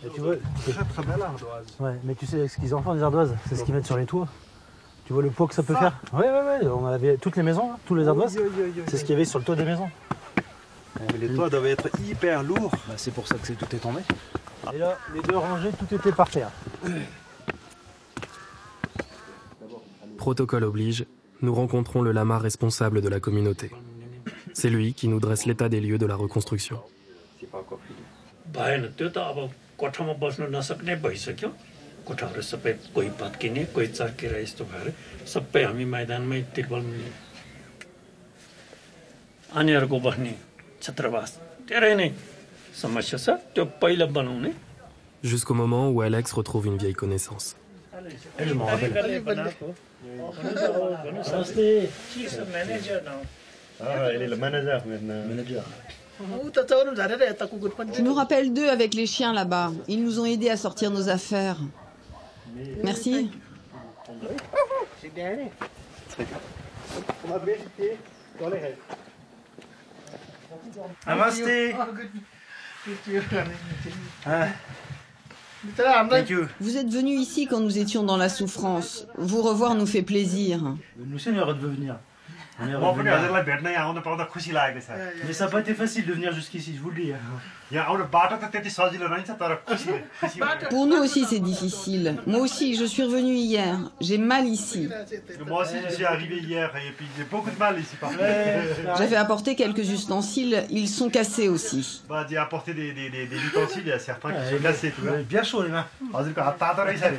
Et tu vois, c'est très belle ardoise. Ouais, mais tu sais ce qu'ils en font des ardoises, c'est ce qu'ils mettent sur les toits. Tu vois le poids que ça peut faire? Ouais, on avait toutes les maisons, hein, tous les ardoises. C'est ce qu'il y avait sur le toit des maisons. Mais les toits doivent être hyper lourds. Bah, c'est pour ça que tout est tombé. Et là, les 2 rangées, tout était par terre. Protocole oblige, nous rencontrons le lama responsable de la communauté. C'est lui qui nous dresse l'état des lieux de la reconstruction. C'est pas encore fini. कोठाहरू सबै कोही भत्किने कोही चर्केर यस्तो भएर सबै हामी मैदानमै तिर्पल आनीहरूको बस्ने छात्रावास धेरै नै समस्या छ त्यो पहिला बनाउने. Jusqu'au moment où Alex retrouve une vieille connaissance. Je m'en rappelle. Ah, il est le manager maintenant. Je me rappelle d'eux avec les chiens là-bas. Ils nous ont aidés à sortir nos affaires. Merci. Namasté. Vous êtes venus ici quand nous étions dans la souffrance. Vous revoir nous fait plaisir. Nous sommes heureux de venir. On est म पनि revenu. हजुरलाई भेट्न यहाँ आउनु पाउँदा खुसी लागेको छ Mais ça n'a pas été facile de venir jusqu'ici, je vous le dis. यहाँ आउनु बाटो त त्यति सजिलो रहन्छ तर खुसी Pour nous aussi, c'est difficile. Moi aussi, je suis revenue hier. J'ai mal ici. Moi aussi, je suis arrivé hier et puis j'ai beaucoup de mal ici. J'avais apporté quelques ustensiles. Ils sont cassés aussi. Bah, j'ai apporté des ustensiles, il y a certains qui sont cassés. Tu vois. Bien chaud les mains. हजुरको हात तातो रहेछ अरे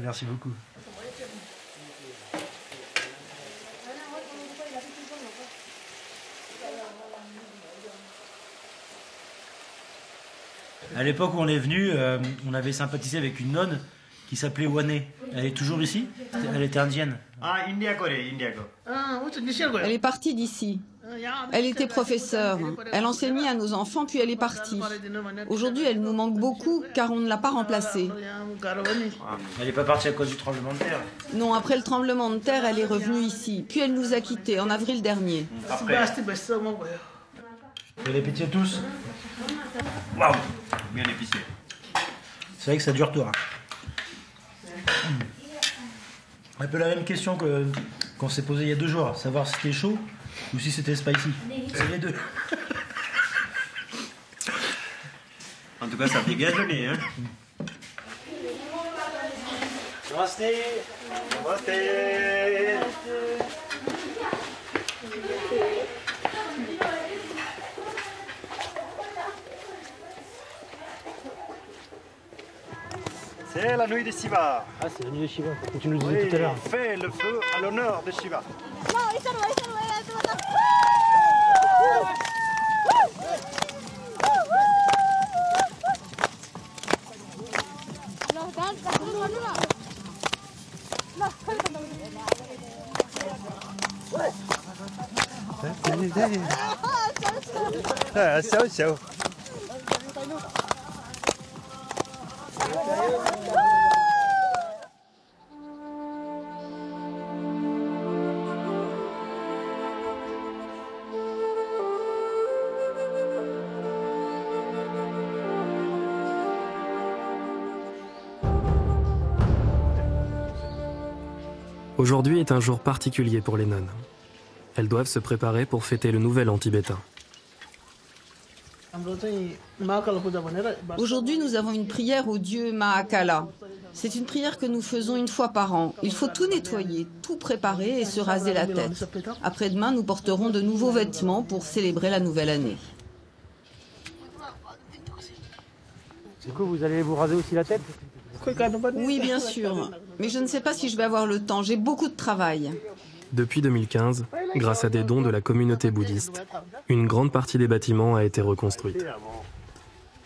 Merci beaucoup. À l'époque où on est venu, on avait sympathisé avec une nonne qui s'appelait Wane. Elle est toujours ici. Elle était indienne. Ah, इन्डियाको रे इन्डियाको Elle est partie d'ici. Elle était professeure. Elle enseignait à nos enfants, puis elle est partie. Aujourd'hui, elle nous manque beaucoup car on ne l'a pas remplacée. Elle n'est pas partie à cause du tremblement de terre. Non, après le tremblement de terre, elle est revenue ici. Puis elle nous a quittés en avril dernier. Bon appétit à tous. Waouh, bien épicé. C'est vrai que ça dure tout. Un peu la même question qu'on s'est posée il y a 2 jours, savoir si c'était chaud ou si c'était spicy. C'est les deux. En tout cas, ça dégage le nez. Hein. Namaste. Namaste. C'est la nuit de Shiva. Ah, c'est la nuit de Shiva, tu nous le disais tout à l'heure. Fais le feu à l'honneur de Shiva. Aujourd'hui est un jour particulier pour les nonnes. Elles doivent se préparer pour fêter le nouvel an tibétain. Aujourd'hui, nous avons une prière au dieu Mahakala. C'est une prière que nous faisons une fois par an. Il faut tout nettoyer, tout préparer et se raser la tête. Après-demain, nous porterons de nouveaux vêtements pour célébrer la nouvelle année. Du coup, vous allez vous raser aussi la tête? Oui, bien sûr. Mais je ne sais pas si je vais avoir le temps. J'ai beaucoup de travail. Depuis 2015, grâce à des dons de la communauté bouddhiste, une grande partie des bâtiments a été reconstruite.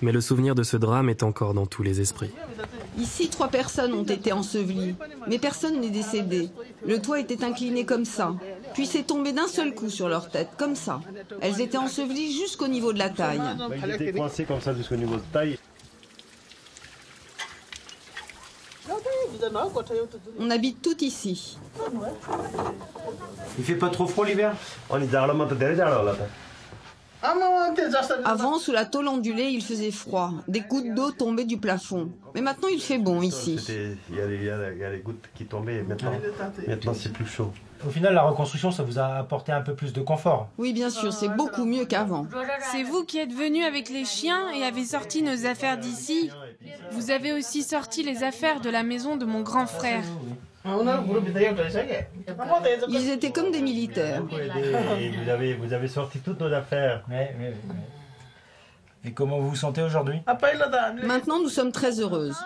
Mais le souvenir de ce drame est encore dans tous les esprits. Ici, 3 personnes ont été ensevelies, mais personne n'est décédé. Le toit était incliné comme ça, puis c'est tombé d'un seul coup sur leur tête, comme ça. Elles étaient ensevelies jusqu'au niveau de la taille. Ils étaient coincés comme ça jusqu'au niveau de taille. On habite tout ici. Il fait pas trop froid l'hiver? Avant, sous la tôle ondulée, il faisait froid. Des gouttes d'eau tombaient du plafond. Mais maintenant, il fait bon ici. Il y a les gouttes qui tombaient et maintenant c'est plus chaud. Au final, la reconstruction, ça vous a apporté un peu plus de confort? Oui, bien sûr, c'est beaucoup mieux qu'avant. C'est vous qui êtes venus avec les chiens et avez sorti nos affaires d'ici. Vous avez aussi sorti les affaires de la maison de mon grand frère. Ils étaient comme des militaires. Et vous avez sorti toutes nos affaires. Et comment vous vous sentez aujourd'hui? Maintenant, nous sommes très heureuses.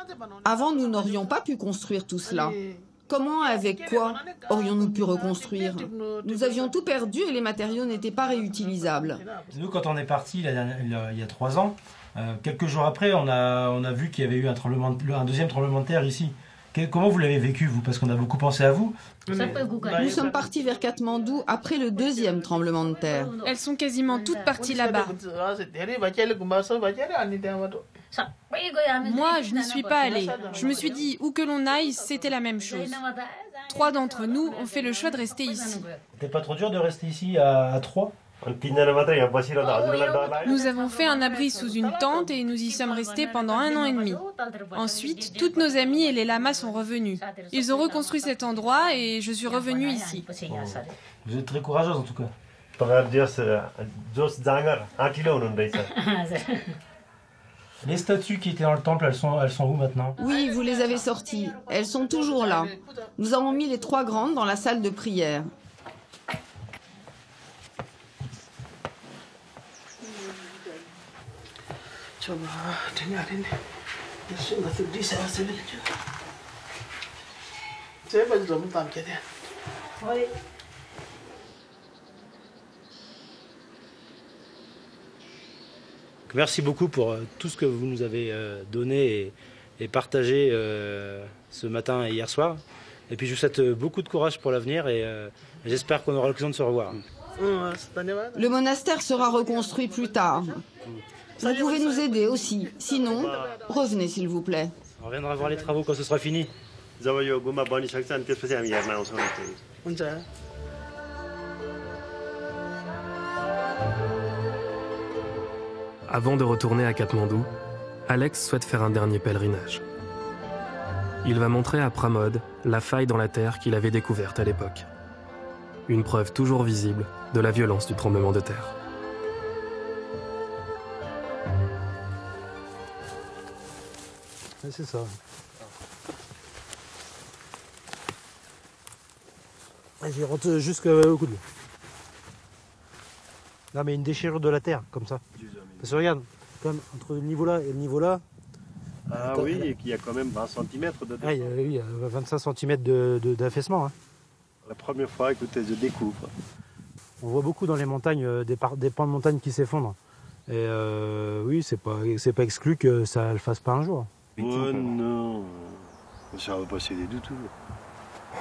Avant, nous n'aurions pas pu construire tout cela. Comment, avec quoi aurions-nous pu reconstruire? Nous avions tout perdu et les matériaux n'étaient pas réutilisables. Nous, quand on est parti il y a 3 ans, quelques jours après, on a vu qu'il y avait eu un deuxième tremblement de terre ici. Comment vous l'avez vécu, vous? Parce qu'on a beaucoup pensé à vous. Nous sommes partis vers Katmandou après le 2e tremblement de terre. Elles sont quasiment toutes parties là-bas. Moi, je n'y suis pas allée. Je me suis dit, où que l'on aille, c'était la même chose. 3 d'entre nous ont fait le choix de rester ici. C'était pas trop dur de rester ici à 3? Nous avons fait un abri sous une tente et nous y sommes restés pendant 1 an et demi. Ensuite, toutes nos amies et les lamas sont revenus. Ils ont reconstruit cet endroit et je suis revenue ici. Vous êtes très courageuse en tout cas. Les statues qui étaient dans le temple, elles sont où maintenant? Oui, vous les avez sorties. Elles sont toujours là. Nous avons mis les 3 grandes dans la salle de prière. Merci beaucoup pour tout ce que vous nous avez donné et partagé ce matin et hier soir. Et puis je vous souhaite beaucoup de courage pour l'avenir et j'espère qu'on aura l'occasion de se revoir. Le monastère sera reconstruit plus tard. Vous pouvez nous aider aussi. Sinon, revenez s'il vous plaît. On reviendra voir les travaux quand ce sera fini. Avant de retourner à Katmandou, Alex souhaite faire un dernier pèlerinage. Il va montrer à Pramod la faille dans la terre qu'il avait découverte à l'époque. Une preuve toujours visible de la violence du tremblement de terre. C'est ça. Vas-y, rentre jusqu'au coude. Là, mais une déchirure de la terre, comme ça. Parce que regarde, comme entre le niveau là et le niveau là. Ah oui, et qu'il y a quand même 20 cm de ah, il y a 25 cm d'affaissement. Hein. La première fois, écoutez, je découvre. On voit beaucoup dans les montagnes, des pans de montagne qui s'effondrent. Et oui, c'est pas exclu que ça le fasse pas un jour. Oh non, ça va pas céder du tout.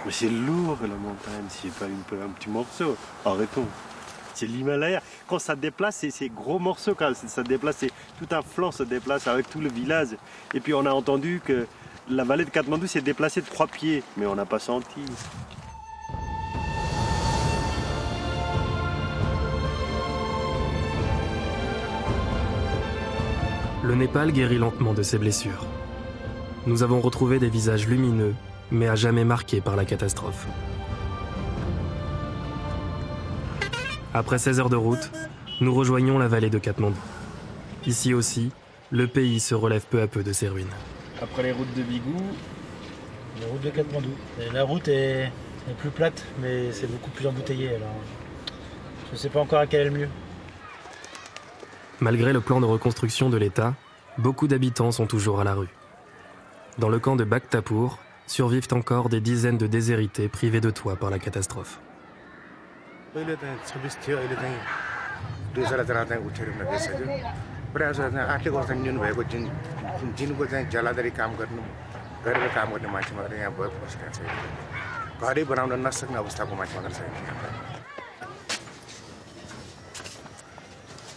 Mais c'est lourd la montagne, c'est pas un petit morceau. Arrêtons. C'est l'Himalaya. Quand ça déplace, c'est gros morceaux. Quand ça déplace, tout un flanc se déplace avec tout le village. Et puis on a entendu que la vallée de Katmandou s'est déplacée de 3 pieds, mais on n'a pas senti. Le Népal guérit lentement de ses blessures. Nous avons retrouvé des visages lumineux, mais à jamais marqués par la catastrophe. Après 16 heures de route, nous rejoignons la vallée de Katmandou. Ici aussi, le pays se relève peu à peu de ses ruines. Après les routes de Bigou, les routes de Katmandou. Et la route est plus plate, mais c'est beaucoup plus embouteillé. Alors, je ne sais pas encore à quel est le mieux. Malgré le plan de reconstruction de l'État, beaucoup d'habitants sont toujours à la rue. Dans le camp de Bhaktapur, survivent encore des dizaines de déshérités privés de toit par la catastrophe.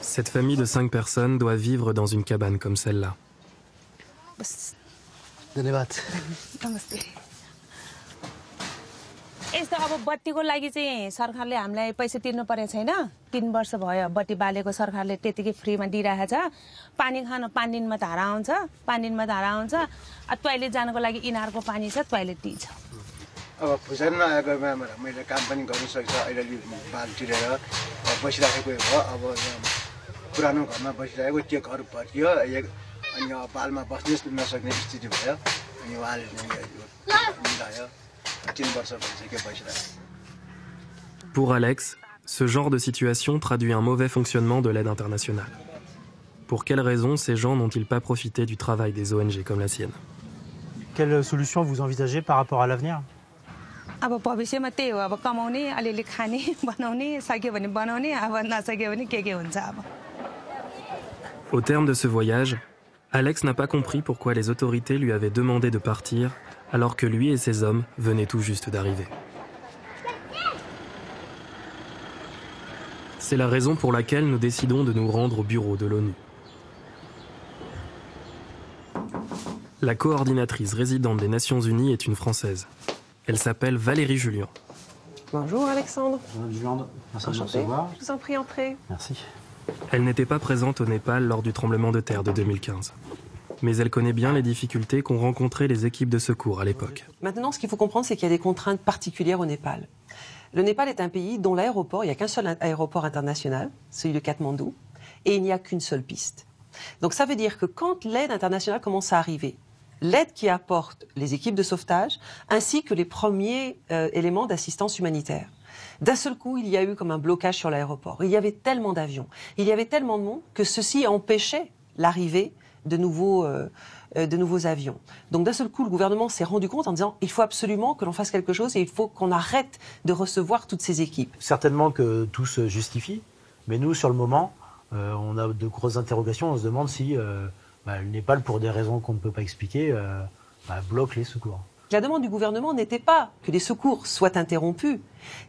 Cette famille de 5 personnes doit vivre dans une cabane comme celle-là. यस्तो अब बत्तीको लागि चाहिँ सरकारले हामीलाई पैसा तिर्नु परेको छैन 3 वर्ष भयो बत्ती बालेको सरकारले त्यतिकै फ्रीमा दिइरहेको छ पानी खान 5 दिनमा धारा आउँछ 5 दिनमा धारा आउँछ टोयलेट जानको लागि इनारको पानी छ टोयलेट दिन्छ अब फुसन नआएको बेलामा मैले काम पनि गर्न सक्छ अहिले बाल तिरेर बसिराखेको हो अब पुरानो घरमा बसिरहेको त्यो घर भत्कियो अनि बालमा बस्नै नसक्ने स्थिति भयो अनि उहाँले मिलायो 3 वर्ष भइसक्यो बसिरहेको. Pour Alex, ce genre de situation traduit un mauvais fonctionnement de l'aide internationale. Pour quelles raisons ces gens n'ont-ils pas profité du travail des ONG comme la sienne? Quelle solution vous envisagez par rapport à l'avenir? अब भविष्यमा त्यही हो अब कमाउने अलिअलि खाने बनाउने सक्यो भने बनाउने अब नसक्यो भने के हुन्छ अब. Au terme de ce voyage, Alex n'a pas compris pourquoi les autorités lui avaient demandé de partir alors que lui et ses hommes venaient tout juste d'arriver. C'est la raison pour laquelle nous décidons de nous rendre au bureau de l'ONU. La coordinatrice résidente des Nations Unies est une Française. Elle s'appelle Valérie Julian. Bonjour Alexandre. Bonjour, merci de nous Enchanté. recevoir. Je vous en prie, entrez. Merci. Elle n'était pas présente au Népal lors du tremblement de terre de 2015. Mais elle connaît bien les difficultés qu'ont rencontrées les équipes de secours à l'époque. Maintenant, ce qu'il faut comprendre, c'est qu'il y a des contraintes particulières au Népal. Le Népal est un pays dont l'aéroport, il n'y a qu'un seul aéroport international, celui de Katmandou, et il n'y a qu'une seule piste. Donc ça veut dire que quand l'aide internationale commence à arriver, l'aide qui apporte les équipes de sauvetage, ainsi que les premiers éléments d'assistance humanitaire, d'un seul coup, il y a eu comme un blocage sur l'aéroport. Il y avait tellement d'avions, il y avait tellement de monde que ceci empêchait l'arrivée de nouveaux avions. Donc d'un seul coup, le gouvernement s'est rendu compte en disant il faut absolument que l'on fasse quelque chose et il faut qu'on arrête de recevoir toutes ces équipes. Certainement que tout se justifie, mais nous, sur le moment, on a de grosses interrogations. On se demande si le Népal, pour des raisons qu'on ne peut pas expliquer, bloque les secours. La demande du gouvernement n'était pas que les secours soient interrompus,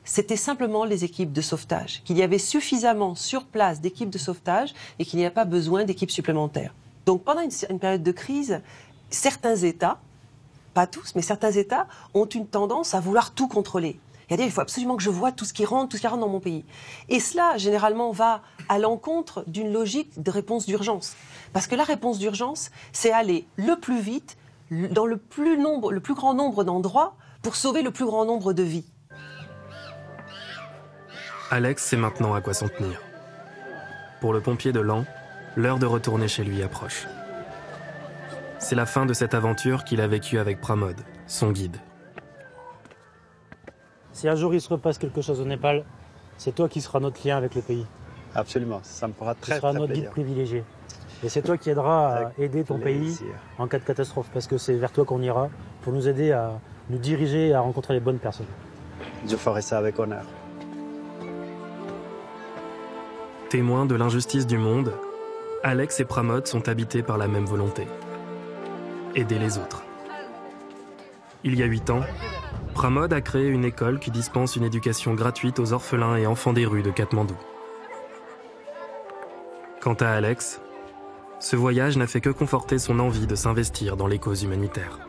c'était simplement les équipes de sauvetage, qu'il y avait suffisamment sur place d'équipes de sauvetage et qu'il n'y a pas besoin d'équipes supplémentaires. Donc pendant une période de crise, certains États, pas tous, mais certains États ont une tendance à vouloir tout contrôler. C'est-à-dire il faut absolument que je voie tout ce qui rentre dans mon pays. Et cela, généralement, va à l'encontre d'une logique de réponse d'urgence. Parce que la réponse d'urgence, c'est aller le plus vite, dans le plus grand nombre d'endroits, pour sauver le plus grand nombre de vies. Alex sait maintenant à quoi s'en tenir. Pour le pompier de Lens, l'heure de retourner chez lui approche. C'est la fin de cette aventure qu'il a vécue avec Pramod, son guide. Si un jour il se repasse quelque chose au Népal, c'est toi qui seras notre lien avec le pays. Absolument, ça me fera très, tu seras très notre plaisir. guide privilégié. Et c'est toi qui aideras à aider ton pays en cas de catastrophe, parce que c'est vers toi qu'on ira pour nous aider à nous diriger et à rencontrer les bonnes personnes. Je ferai ça avec honneur. Témoins de l'injustice du monde, Alex et Pramod sont habités par la même volonté. Aider les autres. Il y a 8 ans, Pramod a créé une école qui dispense une éducation gratuite aux orphelins et enfants des rues de Katmandou. Quant à Alex, ce voyage n'a fait que conforter son envie de s'investir dans les causes humanitaires.